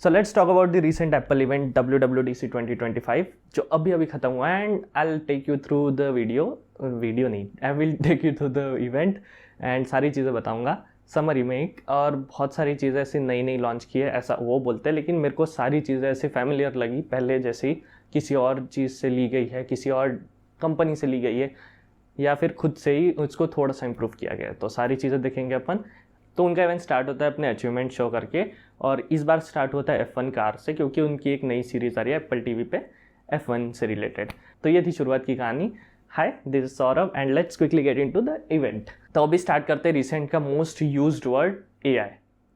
So let's talk about the recent Apple event WWDC 2025 जो अभी अभी ख़त्म हुआ है and I will take you through the video नहीं, I will take you through the event and सारी चीज़ें बताऊंगा। समरी में एक और बहुत सारी चीज़ें ऐसी नई नई लॉन्च की है ऐसा वो बोलते हैं, लेकिन मेरे को सारी चीज़ें ऐसी फैमिलियर लगी पहले जैसी किसी और चीज़ से ली गई है, किसी और कंपनी से ली गई है या फिर खुद से ही उसको थोड़ा सा इम्प्रूव किया गया है। तो सारी चीज़ें देखेंगे अपन। तो उनका इवेंट स्टार्ट होता है अपने अचीवमेंट शो करके और इस बार स्टार्ट होता है F1 कार से क्योंकि उनकी एक नई सीरीज़ आ रही है एप्पल टीवी पे F1 से रिलेटेड। तो ये थी शुरुआत की कहानी। Hi, this is Saurabh and let's quickly get into the event. तो अभी स्टार्ट करते हैं रिसेंट का मोस्ट यूज्ड वर्ड AI।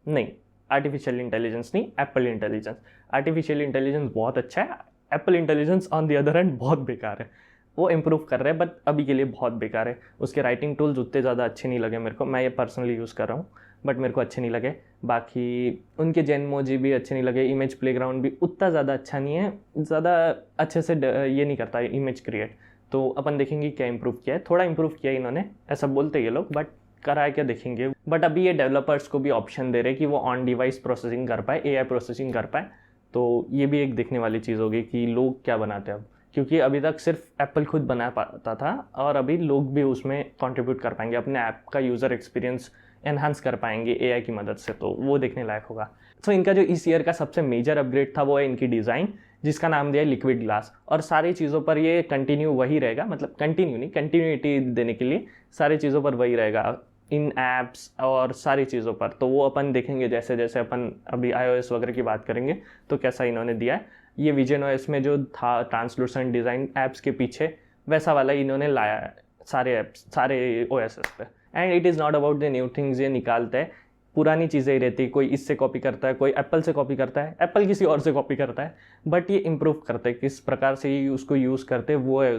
नहीं, आर्टिफिशियल इंटेलिजेंस नहीं, एप्पल इंटेलिजेंस। आर्टिफिशियल इंटेलिजेंस बहुत अच्छा है, Apple intelligence on the other hand बहुत बेकार है। वो इम्प्रूव कर रहे हैं बट अभी के लिए बहुत बेकार है। उसके राइटिंग टूल्स उतने ज़्यादा अच्छे नहीं लगे मेरे को, मैं ये पर्सनली यूज़ कर रहा हूँ बट मेरे को अच्छे नहीं लगे। बाकी उनके जेनमोजी भी अच्छे नहीं लगे, इमेज प्लेग्राउंड भी उतना ज़्यादा अच्छा नहीं है, ज़्यादा अच्छे से ये नहीं करता है इमेज क्रिएट। तो अपन देखेंगे क्या इम्प्रूव किया है। थोड़ा इम्प्रूव किया है इन्होंने, ऐसा बोलते ये लोग, बट करा है क्या देखेंगे। बट अभी ये डेवलपर्स को भी ऑप्शन दे रहे कि वो ऑन डिवाइस प्रोसेसिंग कर पाए, AI प्रोसेसिंग कर पाए। तो ये भी एक देखने वाली चीज़ होगी कि लोग क्या बनाते हैं अब, क्योंकि अभी तक सिर्फ एप्पल खुद बना पाता था और अभी लोग भी उसमें कंट्रीब्यूट कर पाएंगे, अपने ऐप का यूज़र एक्सपीरियंस एनहांस कर पाएंगे AI की मदद से। तो वो देखने लायक होगा। सो इनका जो इस ईयर का सबसे मेजर अपग्रेड था वो है इनकी डिज़ाइन, जिसका नाम दिया है लिक्विड ग्लास। और सारी चीज़ों पर ये कंटिन्यू वही रहेगा, मतलब कंटिन्यू नहीं, कंटिन्यूटी देने के लिए सारी चीज़ों पर वही रहेगा, इन ऐप्स और सारी चीज़ों पर। तो वो अपन देखेंगे जैसे जैसे अपन अभी iOS वगैरह की बात करेंगे तो कैसा इन्होंने दिया है। ये vision OS में जो था ट्रांसलूसेंट डिज़ाइन ऐप्स के पीछे, वैसा वाला इन्होंने लाया है सारे ऐप्स, सारे OSs पे। And it is not about the new things, ये निकालते हैं पुरानी चीज़ें ही रहती है। कोई इससे कॉपी करता है, कोई एप्पल से कॉपी करता है, एप्पल किसी और से कॉपी करता है, बट ये इम्प्रूव करते हैं किस प्रकार से ये उसको यूज़ करते हैं, वो है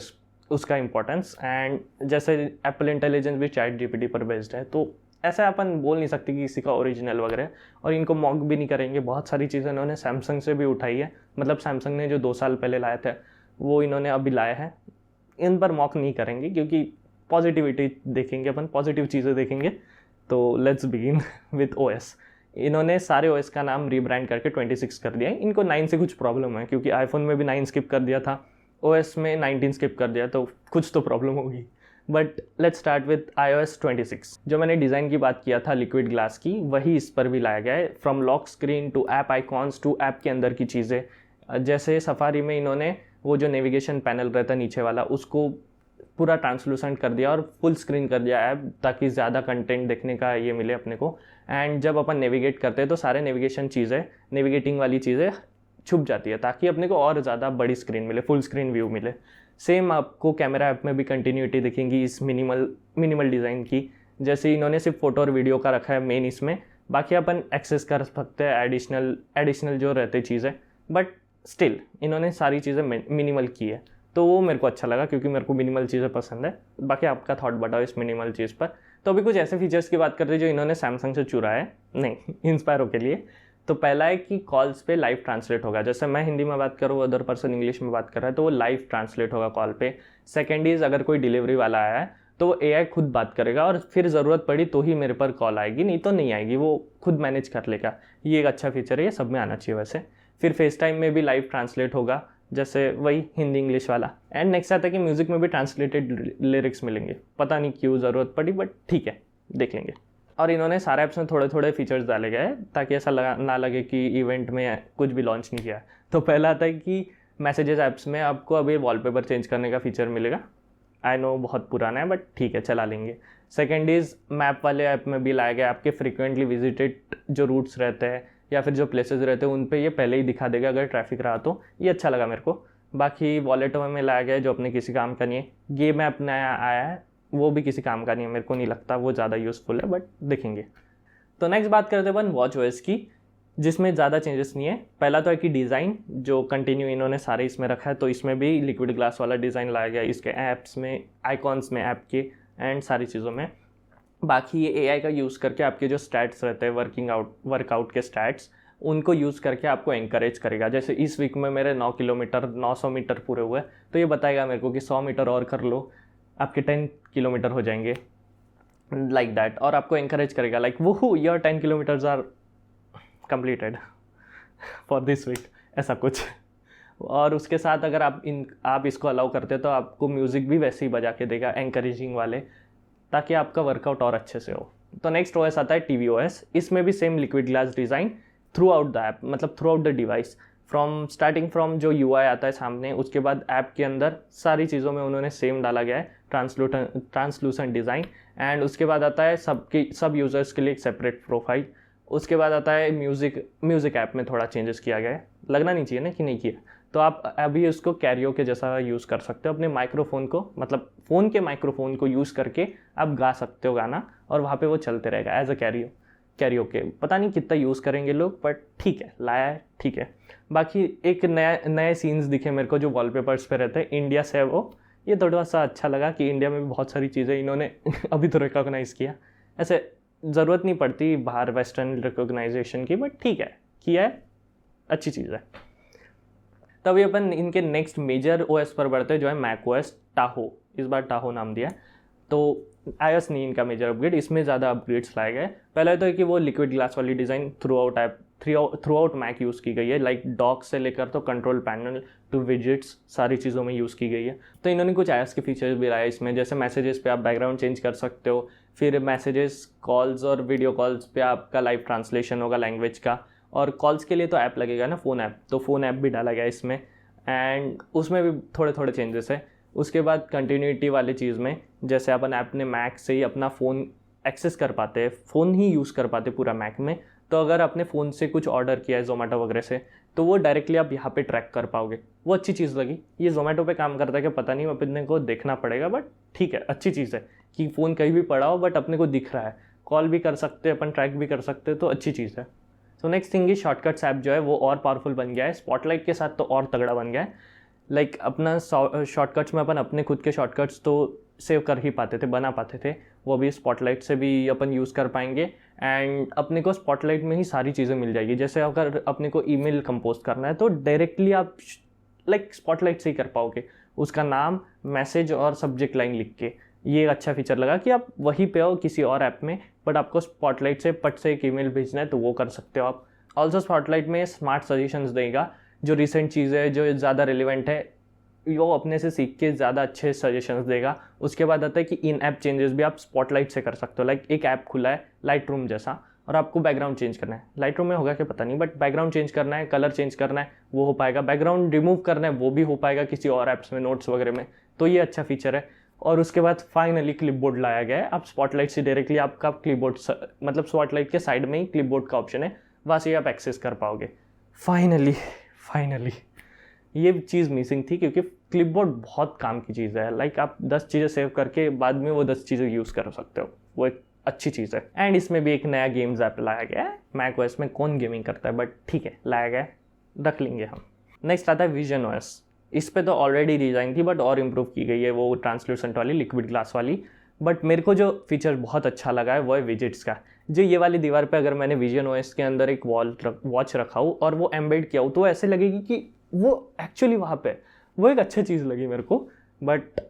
उसका इंपॉर्टेंस। एंड जैसे एप्पल इंटेलिजेंस भी ChatGPT पर बेस्ड है, तो ऐसा अपन बोल नहीं सकते कि किसी का ओरिजिनल वगैरह, और इनको मॉक भी नहीं करेंगे। बहुत सारी चीज़ें इन्होंने सैमसंग से भी उठाई है, मतलब सैमसंग ने जो 2 साल पहले लाए थे वो इन्होंने अभी लाया है। इन पर मॉक नहीं करेंगे क्योंकि पॉजिटिविटी देखेंगे अपन, पॉजिटिव चीज़ें देखेंगे। तो लेट्स बिगिन विथ OS। इन्होंने सारे OS का नाम रीब्रांड करके 26 कर दिया है। इनको 9 से कुछ प्रॉब्लम है क्योंकि आईफोन में भी 9 स्किप कर दिया था, OS में 19 स्किप कर दिया, तो कुछ तो प्रॉब्लम होगी। But let's start with iOS 26। जो मैंने डिज़ाइन की बात किया था लिक्विड ग्लास की, वही इस पर भी लाया गया है। From lock screen to app icons to app के अंदर की चीज़ें। जैसे सफारी में इन्होंने वो जो नेविगेशन पैनल रहता है नीचे वाला, उसको पूरा ट्रांसलूसेंट कर दिया और फुल स्क्रीन कर दिया ऐप, ताकि ज़्यादा कंटेंट देखने का ये मिले अपने को। एंड जब अपन नेविगेट करते हैं तो सारे नेविगेशन चीज़ें, नेविगेटिंग वाली चीज़ें छुप जाती है ताकि अपने को और ज़्यादा बड़ी स्क्रीन मिले, फुल स्क्रीन व्यू मिले। सेम आपको कैमरा ऐप में भी कंटिन्यूटी दिखेंगी इस मिनिमल डिज़ाइन की। जैसे इन्होंने सिर्फ फ़ोटो और वीडियो का रखा है मेन इसमें, बाकी अपन एक्सेस कर सकते हैं एडिशनल जो रहते चीज़ें, बट स्टिल इन्होंने सारी चीज़ें मिनिमल की है। तो वो मेरे को अच्छा लगा क्योंकि मेरे को मिनिमल चीज़ें पसंद है। बाकी आपका थॉट बताओ इस मिनिमल चीज़ पर। तो अभी कुछ ऐसे फीचर्स की बात करते हैं जो इन्होंने सैमसंग से चुरा है, नहीं इंस्पायरो के लिए। तो पहला है कि कॉल्स पे लाइव ट्रांसलेट होगा। जैसे मैं हिंदी में बात करूँ, अदर पर्सन इंग्लिश में बात कर रहा है, तो वो लाइव ट्रांसलेट होगा कॉल पे। सेकेंड इज़ अगर कोई डिलीवरी वाला आया है तो वो AI खुद बात करेगा और फिर ज़रूरत पड़ी तो ही मेरे पर कॉल आएगी, नहीं तो नहीं आएगी, वो खुद मैनेज कर लेगा। ये एक अच्छा फीचर है, ये सब में आना चाहिए वैसे। फिर फेस टाइम में भी लाइव ट्रांसलेट होगा, जैसे वही हिंदी इंग्लिश वाला। एंड नेक्स्ट आता है कि म्यूज़िक में भी ट्रांसलेटेड लिरिक्स मिलेंगे। पता नहीं क्यों ज़रूरत पड़ी, बट ठीक है, देख लेंगे। और इन्होंने सारे ऐप्स में थोड़े थोड़े फीचर्स डाले गए ताकि ऐसा ना लगे कि इवेंट में कुछ भी लॉन्च नहीं किया। तो पहला आता है कि मैसेजेस ऐप्स में आपको अभी वॉलपेपर चेंज करने का फीचर मिलेगा। आई नो बहुत पुराना है बट ठीक है, चला लेंगे। सेकेंड इज़ मैप वाले ऐप में भी लाया गया, आपके फ्रिक्वेंटली विजिटेड जो रूट्स रहते हैं या फिर जो प्लेसेस रहते हैं उन पे ये पहले ही दिखा देगा अगर ट्रैफिक रहा तो। ये अच्छा लगा मेरे को। बाकी वॉलेटो में लाया गया है जो अपने किसी काम का नहीं है। गेम ऐप नया आया है, वो भी किसी काम का नहीं है, मेरे को नहीं लगता वो ज़्यादा यूज़फुल है, बट देखेंगे। तो नेक्स्ट बात करते हैं अपन WatchOS की, जिसमें ज़्यादा चेंजेस नहीं है। पहला तो है कि डिज़ाइन जो कंटिन्यू इन्होंने सारे इसमें रखा है, तो इसमें भी लिक्विड ग्लास वाला डिज़ाइन लाया गया इसके ऐप्स में, आइकॉन्स में, ऐप के एंड सारी चीज़ों में। बाकी ये AI का यूज़ करके आपके जो स्टैट्स रहते हैं, वर्कआउट के स्टैट्स, उनको यूज़ करके आपको एनकरेज करेगा। जैसे इस वीक में मेरे 900 मीटर पूरे हुए, तो ये बताएगा मेरे को कि 100 मीटर और कर लो, आपके 10 किलोमीटर हो जाएंगे, लाइक दैट। और आपको एनकरेज करेगा लाइक वो your 10 kilometres are completed. For this week, ऐसा कुछ। और उसके साथ अगर आप इसको अलाउ करते हो तो आपको म्यूज़िक भी वैसे ही बजा के देगा, एनकरेजिंग वाले, ताकि आपका वर्कआउट और अच्छे से हो। तो नेक्स्ट ओएस आता है tvOS। इसमें भी same liquid glass design throughout the app, मतलब throughout the device, from जो UI आता है सामने, उसके बाद ऐप के अंदर सारी चीज़ों में उन्होंने सेम डाला गया है, ट्रांसलूसेंट डिज़ाइन। एंड उसके बाद आता है सब यूज़र्स के लिए एक सेपरेट प्रोफाइल। उसके बाद आता है म्यूज़िक ऐप में थोड़ा चेंजेस किया गया है, लगना नहीं चाहिए ना कि नहीं किया। तो आप अभी उसको कैरियो के जैसा यूज़ कर सकते हो, अपने माइक्रोफोन को, मतलब फ़ोन के माइक्रोफोन को यूज़ करके आप गा सकते हो गाना, और वहाँ पे वो चलते रहेगा एज अ कैरियो के। पता नहीं कितना यूज़ करेंगे लोग, बट ठीक है, लाया है, ठीक है। बाकी एक नए सीन्स दिखे मेरे को जो वॉलपेपर्स पे रहते हैं, इंडिया से है वो, ये थोड़ा सा अच्छा लगा कि इंडिया में भी बहुत सारी चीज़ें इन्होंने अभी तो रिकॉग्नाइज़ किया। ऐसे ज़रूरत नहीं पड़ती बाहर वेस्टर्न रिकॉग्नाइजेशन की, बट ठीक है, किया है, अच्छी चीज़ है। तभी अपन इनके नेक्स्ट मेजर OS पर बढ़ते हैं, जो है macOS टाहो। इस बार टाहो नाम दिया है। तो iOS नहीं इनका मेजर अपग्रेड, इसमें ज़्यादा अपग्रेड्स लाए गए। पहले तो है कि वो लिक्विड ग्लास वाली design throughout Mac use की गई है, लाइक डॉक से लेकर तो कंट्रोल पैनल टू विजेट्स, सारी चीज़ों में यूज़ की गई है। तो इन्होंने कुछ iOS के फीचर्स भी लाए इसमें, जैसे मैसेजेस पे आप बैकग्राउंड चेंज कर सकते हो, फिर मैसेजेस, कॉल्स और वीडियो कॉल्स पे आपका लाइव ट्रांसलेशन होगा लैंग्वेज का, और कॉल्स के लिए तो ऐप लगेगा ना, फ़ोन ऐप, तो फ़ोन ऐप भी डाला गया इसमें, एंड उसमें भी थोड़े चेंजेस है। उसके बाद कंटिन्यूटी वाली चीज़ में, जैसे अपन अपने मैक से ही अपना फ़ोन एक्सेस कर पाते हैं, फ़ोन ही यूज़ कर पाते पूरा मैक में, तो अगर अपने फ़ोन से कुछ ऑर्डर किया है जोमेटो वगैरह से, तो वो डायरेक्टली आप यहाँ पे ट्रैक कर पाओगे। वो अच्छी चीज़ लगी। ये जोमेटो पे काम करता है कि पता नहीं, अपने को देखना पड़ेगा, बट ठीक है, अच्छी चीज़ है कि फ़ोन कहीं भी पड़ा हो बट अपने को दिख रहा है, कॉल भी कर सकते हैं अपन, ट्रैक भी कर सकते हैं, तो अच्छी चीज़ है। तो नेक्स्ट थिंग, शॉर्टकट्स ऐप जो है वो और पावरफुल बन गया है, स्पॉटलाइट के साथ तो और तगड़ा बन गया है। लाइक अपना शॉर्टकट्स में अपन अपने खुद के शॉर्टकट्स तो सेव कर ही पाते थे, बना पाते थे, वो भी स्पॉटलाइट से भी अपन यूज़ कर पाएंगे। एंड अपने को स्पॉटलाइट में ही सारी चीज़ें मिल जाएगी। जैसे अगर अपने को ईमेल कंपोज करना है तो डायरेक्टली आप लाइक स्पॉटलाइट से ही कर पाओगे, उसका नाम, मैसेज और सब्जेक्ट लाइन लिख के। ये अच्छा फीचर लगा कि आप वहीं पे हो किसी और ऐप में, बट आपको स्पॉटलाइट से पट से एक ईमेल भेजना है तो वो कर सकते हो आप। ऑल्सो स्पॉटलाइट में स्मार्ट सजेशंस देगा, जो रिसेंट चीज़ है, जो ज़्यादा रिलेवेंट है, वो अपने से सीख के ज़्यादा अच्छे सजेशंस देगा। उसके बाद आता है कि इन ऐप चेंजेस भी आप स्पॉटलाइट से कर सकते हो। लाइक एक ऐप खुला है लाइट रूम जैसा, और आपको बैकग्राउंड चेंज करना है, लाइट रूम में होगा क्या पता नहीं, बट बैकग्राउंड चेंज करना है, कलर चेंज करना है, वो हो पाएगा। बैकग्राउंड रिमूव करना है, वो भी हो पाएगा किसी और ऐप्स में, नोट्स वगैरह में। तो ये अच्छा फीचर है। और उसके बाद फाइनली क्लिपबोर्ड लाया गया है। आप स्पॉटलाइट से डायरेक्टली आपका क्लिपबोर्ड, मतलब स्पॉटलाइट के साइड में ही क्लिपबोर्ड का ऑप्शन है, वहाँ से आप एक्सेस कर पाओगे। फाइनली ये चीज़ मिसिंग थी, क्योंकि क्लिपबोर्ड बहुत काम की चीज़ है। लाइक आप 10 चीज़ें सेव करके बाद में वो 10 चीज़ें यूज़ कर सकते हो, वो एक अच्छी चीज़ है। एंड इसमें भी एक नया गेम्स ऐप लाया गया है। macOS में कौन गेमिंग करता है, बट ठीक है, लाया गया है, रख लेंगे हम। नेक्स्ट आता है visionOS। इस पे तो ऑलरेडी डिज़ाइन थी, बट और इम्प्रूव की गई है, वो ट्रांसलूसेंट वाली, लिक्विड ग्लास वाली। बट मेरे को जो फीचर बहुत अच्छा लगा है वो है विजेट्स का। जो ये वाली दीवार पे अगर मैंने visionOS के अंदर एक वॉच रखा हूँ और वो एम्बेड किया हूँ, तो ऐसे लगेगी कि वो एक्चुअली वहाँ पे, वो एक अच्छी चीज़ लगी मेरे को। बट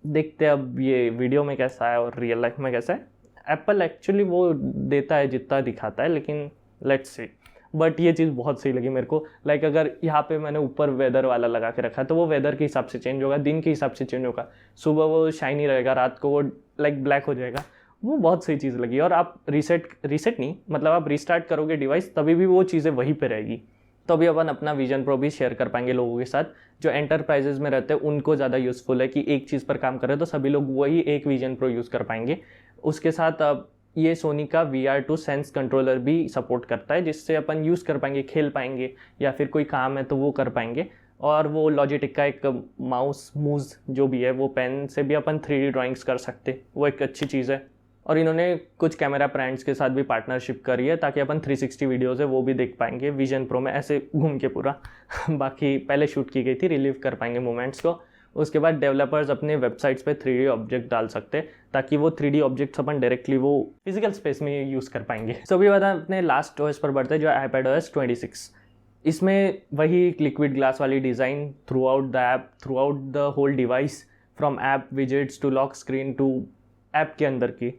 देखते हैं अब ये वीडियो में कैसा है और रियल लाइफ में कैसा है। एप्पल एक्चुअली वो देता है जितना दिखाता है, लेकिन लेट्स सी। बट ये चीज़ बहुत सही लगी मेरे को। लाइक अगर यहाँ पे मैंने ऊपर वेदर वाला लगा के रखा है, तो वो वेदर के हिसाब से चेंज होगा, दिन के हिसाब से चेंज होगा। सुबह वो शाइनी रहेगा, रात को वो लाइक ब्लैक हो जाएगा। वो बहुत सही चीज़ लगी। और आप रीसेट नहीं, मतलब आप रीस्टार्ट करोगे डिवाइस, तभी भी वो चीज़ें वहीं पर रहेगी। तो अभी अपन अपना विजन प्रो भी शेयर कर पाएंगे लोगों के साथ जो एंटरप्राइजेज में रहते हैं। उनको ज़्यादा यूज़फुल है कि एक चीज़ पर काम कर रहे हैं तो सभी लोग वही एक विजन प्रो यूज़ कर पाएंगे। उसके साथ अब ये सोनी का VR2 सेंस कंट्रोलर भी सपोर्ट करता है, जिससे अपन यूज़ कर पाएंगे, खेल पाएंगे, या फिर कोई काम है तो वो कर पाएंगे। और वो लॉजिटेक का एक माउस मूज जो भी है, वो पेन से भी अपन 3D ड्राइंग्स कर सकते, वो एक अच्छी चीज़ है। और इन्होंने कुछ कैमरा ब्रांड्स के साथ भी पार्टनरशिप करी है, ताकि अपन 360 वीडियोज़ है वो भी देख पाएंगे विजन प्रो में, ऐसे घूम के पूरा। बाकी पहले शूट की गई थी, रिलीव कर पाएंगे मोमेंट्स को। उसके बाद डेवलपर्स अपने वेबसाइट्स पे 3D ऑब्जेक्ट डाल सकते हैं, ताकि वो 3D ऑब्जेक्ट्स अपन डायरेक्टली वो फिजिकल स्पेस में यूज़ कर पाएंगे। सो अभी बात अपने लास्ट OS पर बढ़ते हैं, जो iPadOS 26। इसमें वही लिक्विड ग्लास वाली design throughout the app, throughout the whole device, from app widgets to lock screen to app के अंदर की।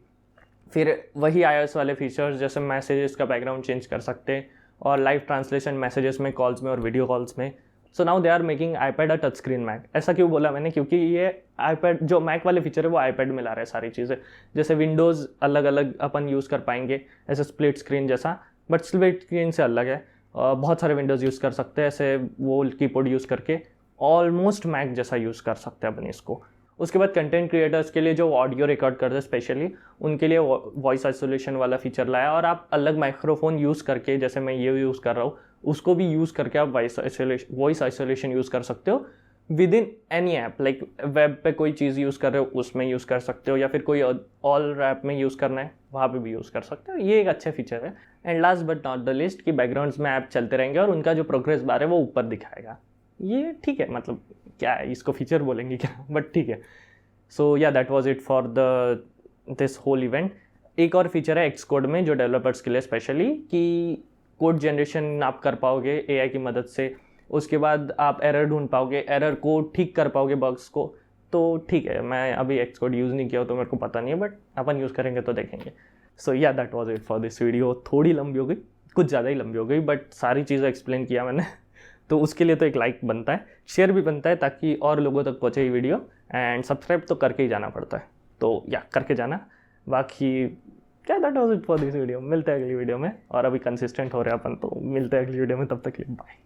फिर वही iOS वाले फीचर्स, जैसे मैसेजेस का बैकग्राउंड चेंज कर सकते हैं, और लाइव ट्रांसलेशन मैसेजेस में, कॉल्स में और वीडियो कॉल्स में। So now they are making iPad a touch screen Mac. ऐसा क्यों बोला मैंने, क्योंकि ये आईपैड जो मैक वाले फीचर है वो आईपैड में ला रहे हैं सारी चीज़ें। जैसे विंडोज़ अलग अलग अपन यूज़ कर पाएंगे ऐसे स्प्लिट स्क्रीन जैसा, बट स्प्लिट स्क्रीन से अलग है। बहुत सारे विंडोज़ यूज़ कर सकते हैं ऐसे वो कीबोर्ड यूज़ करके, ऑलमोस्ट मैक जैसा यूज़ कर सकते हैं अपन इसको। उसके बाद कंटेंट क्रिएटर्स के लिए जो ऑडियो रिकॉर्ड करते हैं स्पेशली, उनके लिए वॉइस आइसोलेशन वाला फीचर लाया, और आप अलग माइक्रोफोन यूज़ करके, जैसे मैं ये यूज़ कर रहा हूँ, उसको भी यूज़ करके आप वॉइस आइसोलेशन यूज़ कर सकते हो with in any app. Like web पे कोई चीज़ यूज़ कर रहे हो उसमें यूज़ कर सकते हो, या फिर कोई ऑल ऐप में यूज़ करना है वहाँ पे भी यूज़ कर सकते हो। ये एक अच्छा फीचर है। And last but not the list कि बैकग्राउंड्स में ऐप चलते रहेंगे और उनका जो प्रोग्रेस बार है वो ऊपर दिखाएगा। ये ठीक है, मतलब क्या है, इसको फीचर बोलेंगे क्या, बट ठीक है। So yeah that was it for this whole event. एक और फीचर है एक्सकोड में जो डेवलपर्स के लिए स्पेशली, कि कोड जनरेशन आप कर पाओगे एआई की मदद से। उसके बाद आप एरर ढूंढ पाओगे, एरर को ठीक कर पाओगे, बग्स को। तो ठीक है, मैं अभी एक्सकोड यूज़ नहीं किया हो तो मेरे को पता नहीं है, बट अपन यूज़ करेंगे तो देखेंगे। सो yeah that was it for this video. थोड़ी लंबी हो गई, कुछ ज़्यादा ही लंबी हो गई, बट सारी चीज़ें एक्सप्लेन किया मैंने तो उसके लिए तो एक लाइक बनता है, शेयर भी बनता है ताकि और लोगों तक पहुँचे ये वीडियो, एंड सब्सक्राइब तो करके ही जाना पड़ता है, तो या करके जाना। बाकी क्या, that was it for this video. मिलते हैं अगली वीडियो में, और अभी कंसिस्टेंट हो रहे हैं अपन, तो मिलते हैं अगली वीडियो में, तब तक के लिए बाय।